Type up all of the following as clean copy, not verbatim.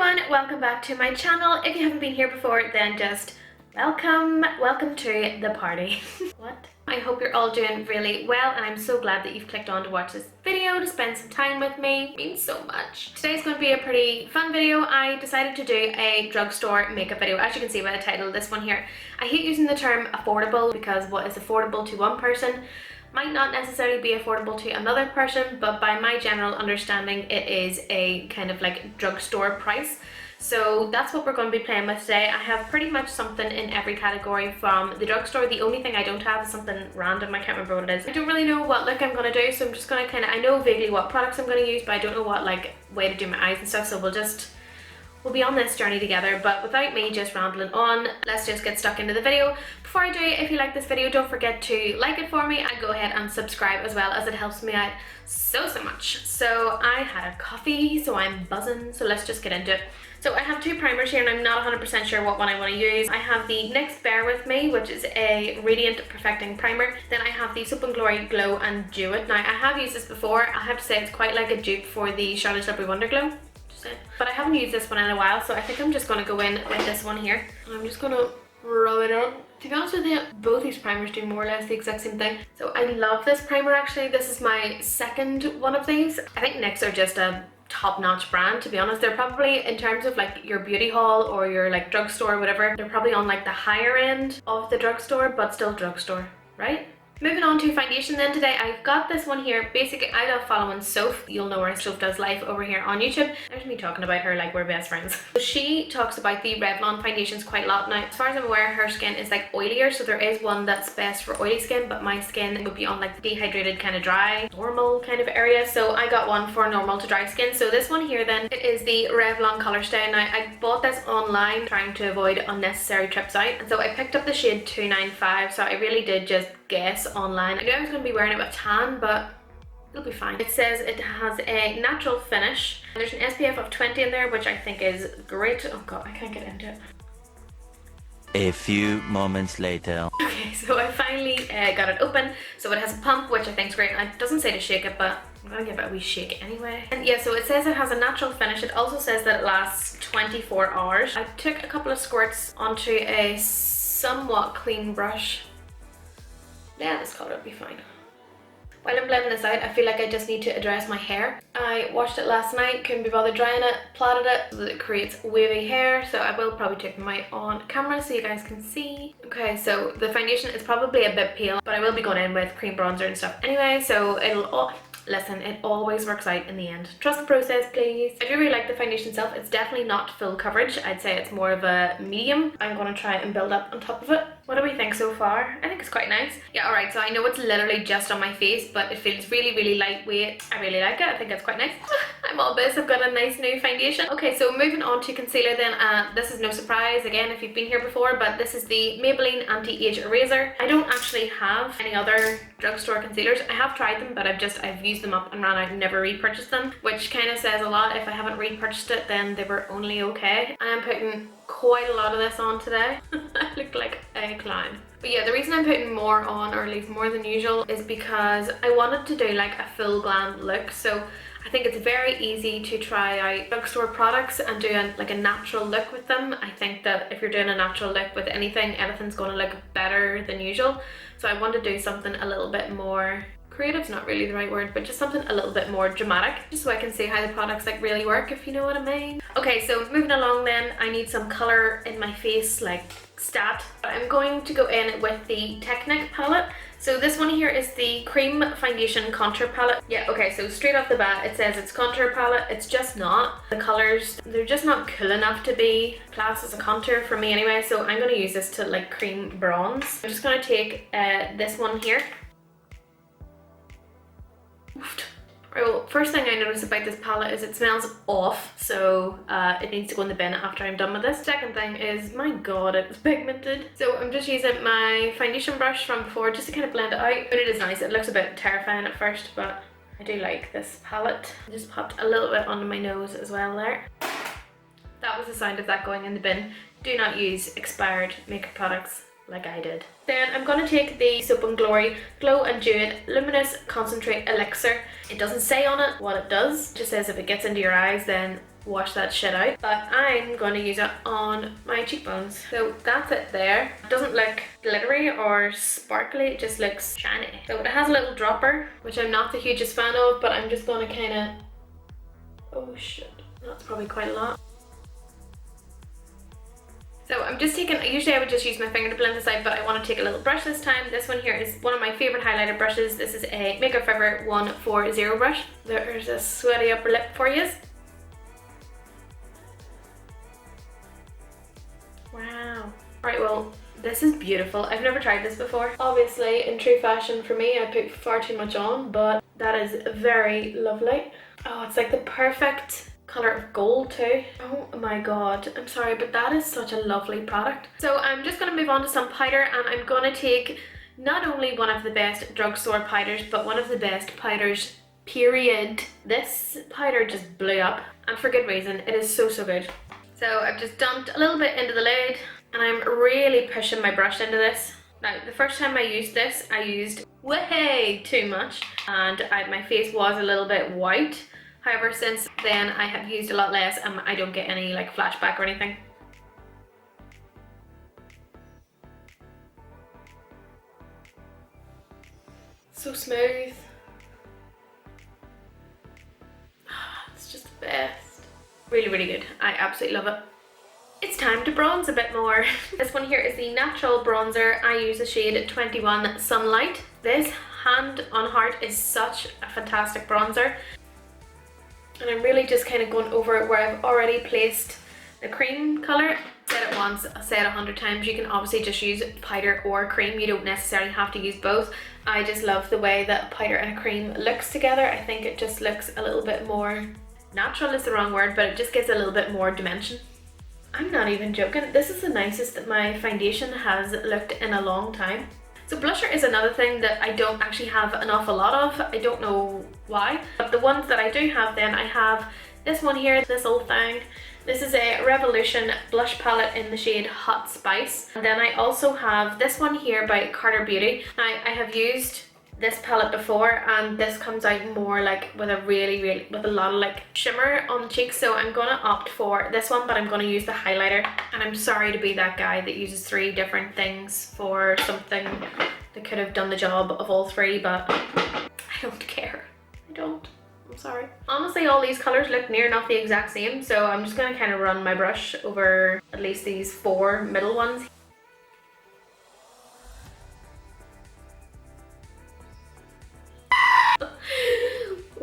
everyone, welcome back to my channel. If you haven't been here before, then just welcome to the party. What? I hope you're all doing really well, and I'm so glad that you've clicked on to watch this video to spend some time with me. It means so much. Today's going to be a pretty fun video. I decided to do a drugstore makeup video. As you can see by the title of this one here, I hate using the term affordable because what is affordable to one person might not necessarily be affordable to another person, but by my general understanding it is a kind of like drugstore price. So that's what we're going to be playing with today. I have pretty much something in every category from the drugstore. The only thing I don't have is something random. I can't remember what it is. I don't really know what look I'm going to do, so I'm just going to I know vaguely what products I'm going to use, but I don't know what like way to do my eyes and stuff, so we'll be on this journey together. But without me just rambling on, let's just get stuck into the video. Before I do, if you like this video, don't forget to like it for me and go ahead and subscribe as well, as it helps me out so much. So I had a coffee, so I'm buzzing, so let's just get into it. So I have two primers here and I'm not 100% sure what one I want to use. I have the NYX Bear With Me, which is a Radiant Perfecting Primer. Then I have the Soap & Glory Glow and Dew It. Now I have used this before. I have to say it's quite like a dupe for the Charlotte Tilbury Wonder Glow. But I haven't used this one in a while, so I think I'm just going to go in with this one here. And I'm just going to rub it on. To be honest with you, both these primers do more or less the exact same thing. So I love this primer actually. This is my second one of these. I think NYX are just a top-notch brand, to be honest. They're probably, in terms of like your beauty haul or your like drugstore or whatever, they're probably on like the higher end of the drugstore, but still drugstore, right? Moving on to foundation then today, I've got this one here. Basically, I love following Soph. You'll know her, Soph Does Life, over here on YouTube. There's me talking about her like we're best friends. So she talks about the Revlon foundations quite a lot. Now, as far as I'm aware, her skin is like oilier, so there is one that's best for oily skin, but my skin would be on like the dehydrated kind of dry, normal kind of area. So I got one for normal to dry skin. So this one here then, it is the Revlon Color Stay. Now, I bought this online trying to avoid unnecessary trips out. And so I picked up the shade 295, so I really did just guess online. I knew I was going to be wearing it with tan, but it'll be fine. It says it has a natural finish. There's an SPF of 20 in there, which I think is great. Oh god, I can't get into it. A few moments later. Okay, so I finally got it open. So it has a pump, which I think is great. It doesn't say to shake it, but I'm gonna give it a wee shake anyway. And yeah, so it says it has a natural finish. It also says that it lasts 24 hours. I took a couple of squirts onto a somewhat clean brush. Yeah, this colour will be fine. While I'm blending this out, I feel like I just need to address my hair. I washed it last night, couldn't be bothered drying it, plaited it so that it creates wavy hair, so I will probably take them out on camera so you guys can see. Okay, so the foundation is probably a bit pale, but I will be going in with cream bronzer and stuff anyway, so it'll all... Listen, it always works out in the end. Trust the process, please. I do really like the foundation itself. It's definitely not full coverage. I'd say it's more of a medium. I'm going to try and build up on top of it. What do we think so far? I think it's quite nice. Yeah, alright, so I know it's literally just on my face, but it feels really lightweight. I really like it. I think it's quite nice. I'm all biz. I've got a nice new foundation. Okay, so moving on to concealer then. This is no surprise, again, if you've been here before, but this is the Maybelline Anti-Age Eraser. I don't actually have any other drugstore concealers. I have tried them, but I've used them up and ran out and never repurchased them, which kind of says a lot. If I haven't repurchased it, then they were only okay. I am putting quite a lot of this on today. I look like a clown. But yeah, the reason I'm putting more on, or at least more than usual, is because I wanted to do like a full glam look. So I think it's very easy to try out drugstore products and do like a natural look with them. I think that if you're doing a natural look with anything, anything's going to look better than usual. So I want to do something a little bit more... creative's not really the right word, but just something a little bit more dramatic, just so I can see how the products like really work, if you know what I mean. Okay, so moving along then, I need some colour in my face, like stat. I'm going to go in with the Technic palette. So this one here is the Cream Foundation Contour Palette. Yeah, okay, so straight off the bat it says it's contour palette. It's just not. The colours, they're just not cool enough to be classed as a contour for me anyway, so I'm going to use this to like cream bronze. I'm just going to take this one here. Right, well, first thing I noticed about this palette is it smells off, so it needs to go in the bin after I'm done with this. Second thing is, my god, it's pigmented. So I'm just using my foundation brush from before just to kind of blend it out. But it is nice. It looks a bit terrifying at first, but I do like this palette. I just popped a little bit onto my nose as well there. That was the sound of that going in the bin. Do not use expired makeup products like I did. Then I'm going to take the Soap & Glory Glow and Dew It Luminous Concentrate Elixir. It doesn't say on it what it does. It just says if it gets into your eyes then wash that shit out, but I'm going to use it on my cheekbones. So that's it there. It doesn't look glittery or sparkly, it just looks shiny. So it has a little dropper, which I'm not the hugest fan of, but I'm just going to kind of, oh shit, that's probably quite a lot. So I'm just taking, usually I would just use my finger to blend this out, but I want to take a little brush this time. This one here is one of my favorite highlighter brushes. This is a Makeup Forever 140 brush. There's a sweaty upper lip for you. Wow. Right, well, this is beautiful. I've never tried this before. Obviously, in true fashion for me, I put far too much on, but that is very lovely. Oh, it's like the perfect color of gold too. Oh my god, I'm sorry, but that is such a lovely product. So I'm just going to move on to some powder, and I'm going to take not only one of the best drugstore powders, but one of the best powders, period. This powder just blew up, and for good reason. It is so good. So I've just dumped a little bit into the lid, and I'm really pushing my brush into this. Now, the first time I used this, I used way too much, and my face was a little bit white. However, since then I have used a lot less, and I don't get any like flashback or anything. So smooth. It's just the best. Really good. I absolutely love it. It's time to bronze a bit more. This one here is the natural bronzer. I use the shade 21 Sunlight. This hand on heart is such a fantastic bronzer. And I'm really just kind of going over it where I've already placed the cream colour. I said it once, I said it 100 times, you can obviously just use powder or cream. You don't necessarily have to use both. I just love the way that powder and a cream looks together. I think it just looks a little bit more natural, is the wrong word, but it just gives a little bit more dimension. I'm not even joking. This is the nicest that my foundation has looked in a long time. So blusher is another thing that I don't actually have an awful lot of. I don't know why, but the ones that I do have, then I have this one here, this old thing. This is a Revolution blush palette in the shade Hot Spice. And then I also have this one here by Carter Beauty. Now, I have used this palette before, and this comes out more like with a with a lot of like shimmer on the cheeks, so I'm gonna opt for this one, but I'm gonna use the highlighter. And I'm sorry to be that guy that uses 3 different things for something that could have done the job of all 3, but I don't care. I don't. I'm sorry. Honestly, all these colors look near enough the exact same, so I'm just gonna kind of run my brush over at least these 4 middle ones.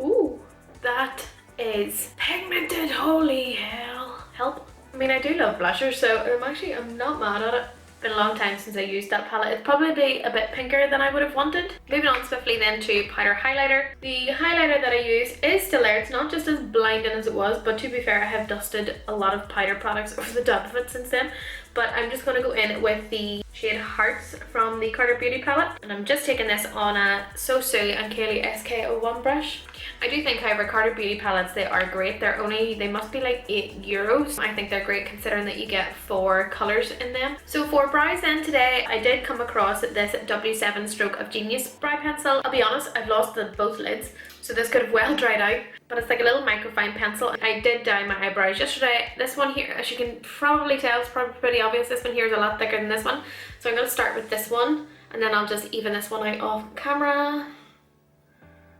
Ooh, that is pigmented, holy hell. Help. I mean, I do love blushers, so I'm not mad at it. It's been a long time since I used that palette. It's probably a bit pinker than I would have wanted. Moving on swiftly then to powder highlighter. The highlighter that I use is still there. It's not just as blinding as it was, but to be fair, I have dusted a lot of powder products over the top of it since then. But I'm just going to go in with the shade Hearts from the Carter Beauty palette, and I'm just taking this on a Sosu and Kaylee SK01 brush. I do think, however, Carter Beauty palettes, they are great. They must be like €8. I think they're great considering that you get 4 colours in them. So for brows then today, I did come across this W7 Stroke of Genius brow pencil. I'll be honest, I've lost both lids, so this could have well dried out, but it's like a little microfine pencil. I did dye my eyebrows yesterday. This one here, as you can probably tell, it's probably pretty obvious, this one here is a lot thicker than this one. So I'm going to start with this one, and then I'll just even this one out off camera.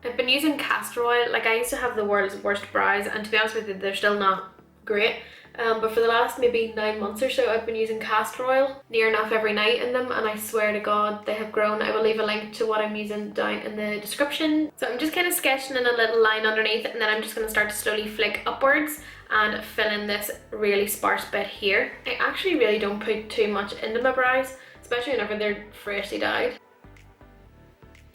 I've been using castor oil. Like, I used to have the world's worst brows, and to be honest with you, they're still not great. But for the last maybe 9 months or so, I've been using castor oil near enough every night in them, and I swear to God, they have grown. I will leave a link to what I'm using down in the description. So I'm just kind of sketching in a little line underneath, and then I'm just going to start to slowly flick upwards and fill in this really sparse bit here. I actually really don't put too much into my brows, especially whenever they're freshly dyed.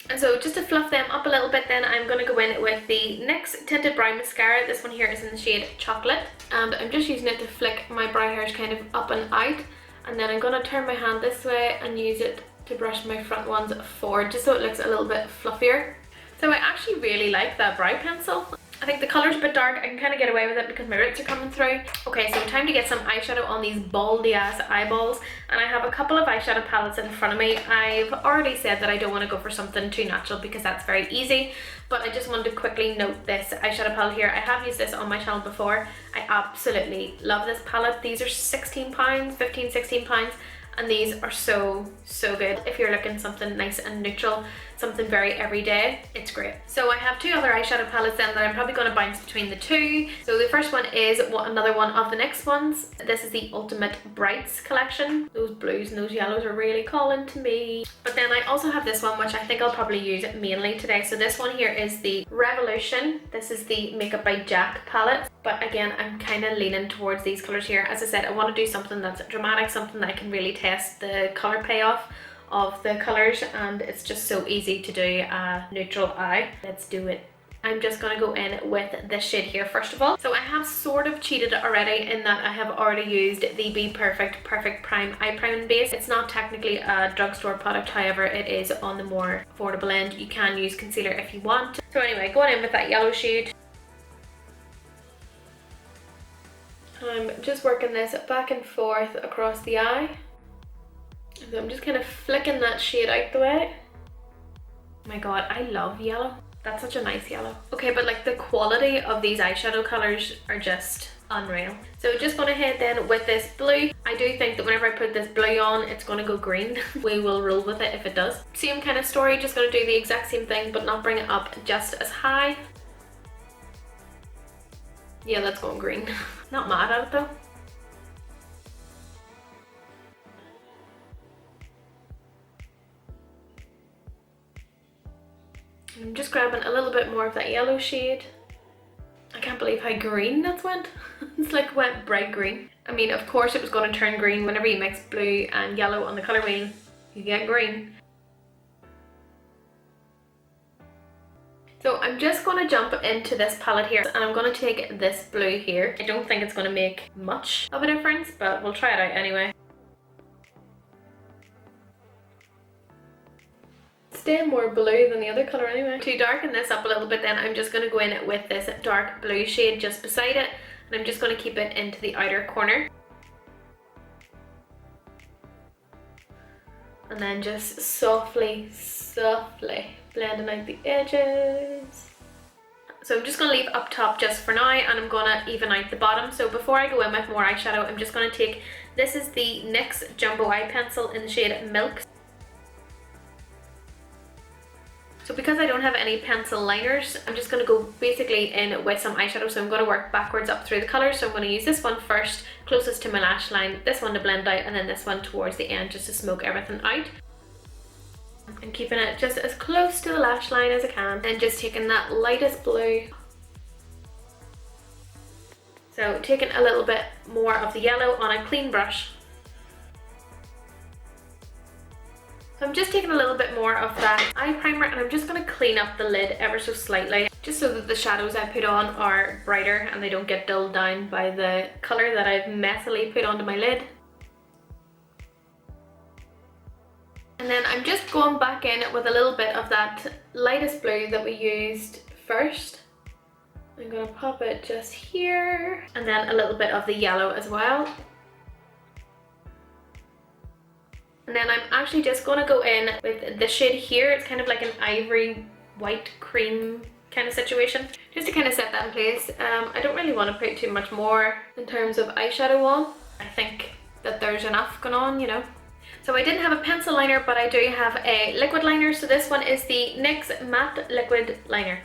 And so just to fluff them up a little bit, then I'm going to go in with the NYX Tinted Brow Mascara. This one here is in the shade Chocolate, and I'm just using it to flick my brow hairs kind of up and out, and then I'm going to turn my hand this way and use it to brush my front ones forward, just so it looks a little bit fluffier. So I actually really like that brow pencil. I think the colour's a bit dark. I can kind of get away with it because my roots are coming through. Okay, so time to get some eyeshadow on these baldy ass eyeballs. And I have a couple of eyeshadow palettes in front of me. I've already said that I don't want to go for something too natural because that's very easy. But I just wanted to quickly note this eyeshadow palette here. I have used this on my channel before. I absolutely love this palette. These are £16, £15–16. And these are so good. If you're looking something nice and neutral, something very everyday, it's great. So I have two other eyeshadow palettes then that I'm probably going to bounce between the two. So the first one is another one of the NYX ones. This is the Ultimate Brights collection. Those blues and those yellows are really calling to me. But then I also have this one, which I think I'll probably use mainly today. So this one here is the Revolution. This is the Makeup by Jack palette. But again, I'm kind of leaning towards these colors here. As I said, I want to do something that's dramatic, something that I can really test the color payoff of the colors, and it's just so easy to do a neutral eye. Let's do it. I'm just going to go in with this shade here first of all. So I have sort of cheated already in that I have already used the Be Perfect Prime Eye Priming Base. It's not technically a drugstore product, however it is on the more affordable end. You can use concealer if you want. So anyway, going in with that yellow shade. I'm just working this back and forth across the eye. So I'm just kind of flicking that shade out the way. Oh my god, I love yellow. That's such a nice yellow. Okay, but like the quality of these eyeshadow colors are just unreal. So just going ahead then with this blue. I do think that whenever I put this blue on, it's going to go green. We will roll with it if it does. Same kind of story, just going to do the exact same thing but not bring it up just as high. Yeah, that's going green. Not mad at it though. I'm just grabbing a little bit more of that yellow shade. I can't believe how green that's went. It's like went bright green. I mean, of course it was going to turn green. Whenever you mix blue and yellow on the colour wheel, you get green. So I'm just going to jump into this palette here and I'm going to take this blue here. I don't think it's going to make much of a difference, but we'll try it out anyway. Staying more blue than the other colour anyway. To darken this up a little bit then, I'm just going to go in with this dark blue shade just beside it, and I'm just going to keep it into the outer corner. And then just softly blending out the edges. So I'm just going to leave up top just for now, and I'm going to even out the bottom. So before I go in with more eyeshadow, I'm just going to take, this is the NYX Jumbo Eye Pencil in the shade Milk. So because I don't have any pencil liners, I'm just going to go basically in with some eyeshadow. So I'm going to work backwards up through the colours. So I'm going to use this one first, closest to my lash line, this one to blend out, and then this one towards the end just to smoke everything out. I'm keeping it just as close to the lash line as I can, and just taking that lightest blue. So taking a little bit more of the yellow on a clean brush. So I'm just taking a little bit more of that eye primer, and I'm just going to clean up the lid ever so slightly, just so that the shadows I put on are brighter and they don't get dulled down by the colour that I've messily put onto my lid. And then I'm just going back in with a little bit of that lightest blue that we used first. I'm going to pop it just here, and then a little bit of the yellow as well. And then I'm actually just going to go in with this shade here. It's kind of like an ivory white cream kind of situation, just to kind of set that in place. I don't really want to put too much more in terms of eyeshadow on. I think that there's enough going on, you know. So I didn't have a pencil liner, but I do have a liquid liner. So this one is the NYX Matte Liquid Liner.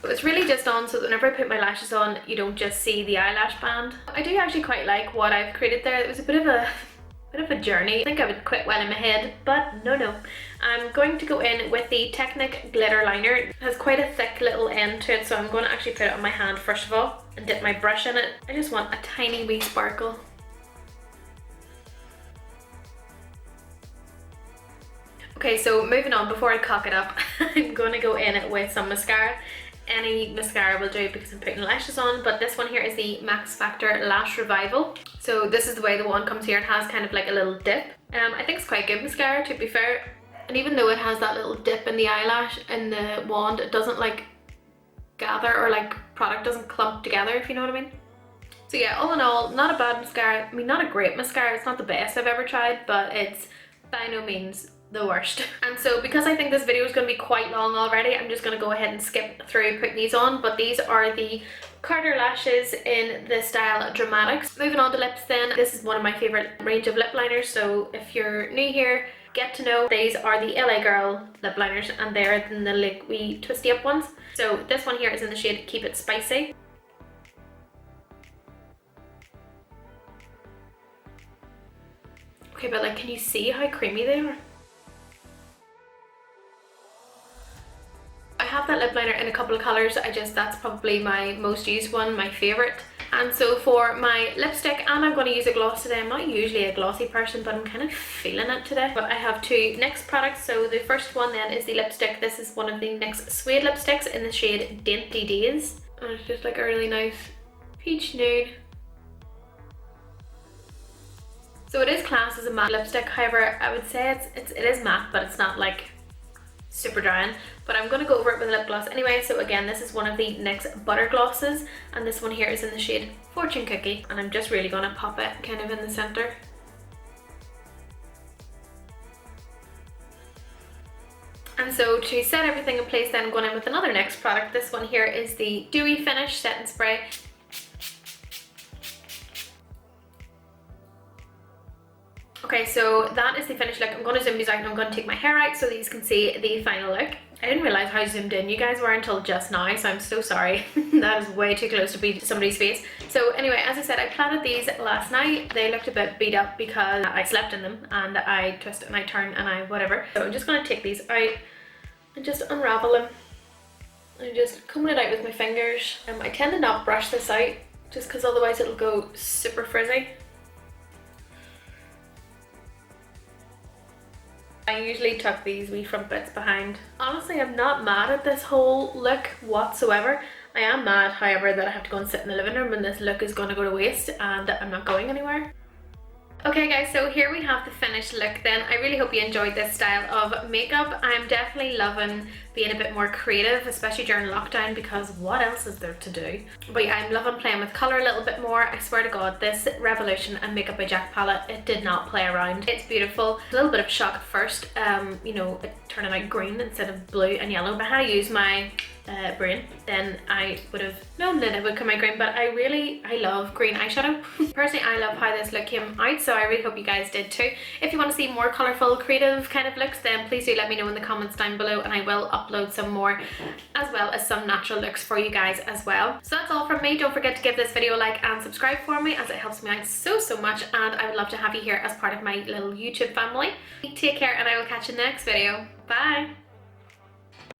It's really just on so that whenever I put my lashes on, you don't just see the eyelash band. I do actually quite like what I've created there. It was a bit of a journey. I think I would quit well in my head, but no. I'm going to go in with the Technic Glitter Liner. It has quite a thick little end to it, so I'm going to actually put it on my hand first of all and dip my brush in it. I just want a tiny wee sparkle. Okay, so moving on, before I cock it up, I'm going to go in with some mascara. Any mascara will do because I'm putting lashes on, but this one here is the Max Factor Lash Revival. So this is the way the wand comes here. It has kind of like a little dip. I think it's quite good mascara, to be fair. And even though it has that little dip in the eyelash in the wand, it doesn't like gather, or like product doesn't clump together, if you know what I mean. So yeah, all in all, not a bad mascara. I mean, not a great mascara. It's not the best I've ever tried, but it's by no means the worst. And so because I think this video is going to be quite long already, I'm just going to go ahead and skip through putting these on. But these are the Carter lashes in the style Dramatics. Moving on to lips then, this is one of my favourite range of lip liners, so if you're new here, get to know these are the LA Girl lip liners, and they're in the like wee twisty up ones. So this one here is in the shade Keep It Spicy. Okay, but like, can you see how creamy they are? I have that lip liner in a couple of colours. That's probably my most used one, my favourite. And so for my lipstick, and I'm going to use a gloss today. I'm not usually a glossy person, but I'm kind of feeling it today. But I have two NYX products. So the first one then is the lipstick. This is one of the NYX Suede lipsticks in the shade Dainty Days. And it's just like a really nice peach nude. So it is classed as a matte lipstick. However, I would say it is matte, but it's not like super drying. But I'm going to go over it with a lip gloss anyway. So again, this is one of the NYX Butter Glosses, and this one here is in the shade Fortune Cookie. And I'm just really going to pop it kind of in the centre. And so to set everything in place then, I'm going in with another NYX product. This one here is the Dewy Finish Set and Spray. Okay, so that is the finished look. I'm going to zoom these out and I'm going to take my hair out so that you can see the final look. I didn't realise how zoomed in you guys were until just now, so I'm so sorry. That is way too close to be somebody's face. So anyway, as I said, I plaited these last night. They looked a bit beat up because I slept in them, and I twist and I turn and I whatever. So I'm just going to take these out and just unravel them. I'm just combing it out with my fingers. I tend to not brush this out just because otherwise it'll go super frizzy. I usually tuck these wee front bits behind. Honestly, I'm not mad at this whole look whatsoever. I am mad, however, that I have to go and sit in the living room and this look is going to go to waste and I'm not going anywhere. Okay guys, so here we have the finished look then. I really hope you enjoyed this style of makeup. I'm definitely loving being a bit more creative, especially during lockdown, because what else is there to do? But yeah, I'm loving playing with colour a little bit more. I swear to God, this Revolution and Makeup by Jack palette, it did not play around. It's beautiful. A little bit of shock at first, you know, it turning out green instead of blue and yellow. But had I used my brain, then I would have known that it would come out green. But I love green eyeshadow. Personally, I love how this look came out, so I really hope you guys did too. If you want to see more colourful, creative kind of looks, then please do let me know in the comments down below, and I will upload some more, as well as some natural looks for you guys as well. So that's all from me. Don't forget to give this video a like and subscribe for me, as it helps me out so much, and I would love to have you here as part of my little YouTube family. Take care, and I will catch you in the next video. Bye!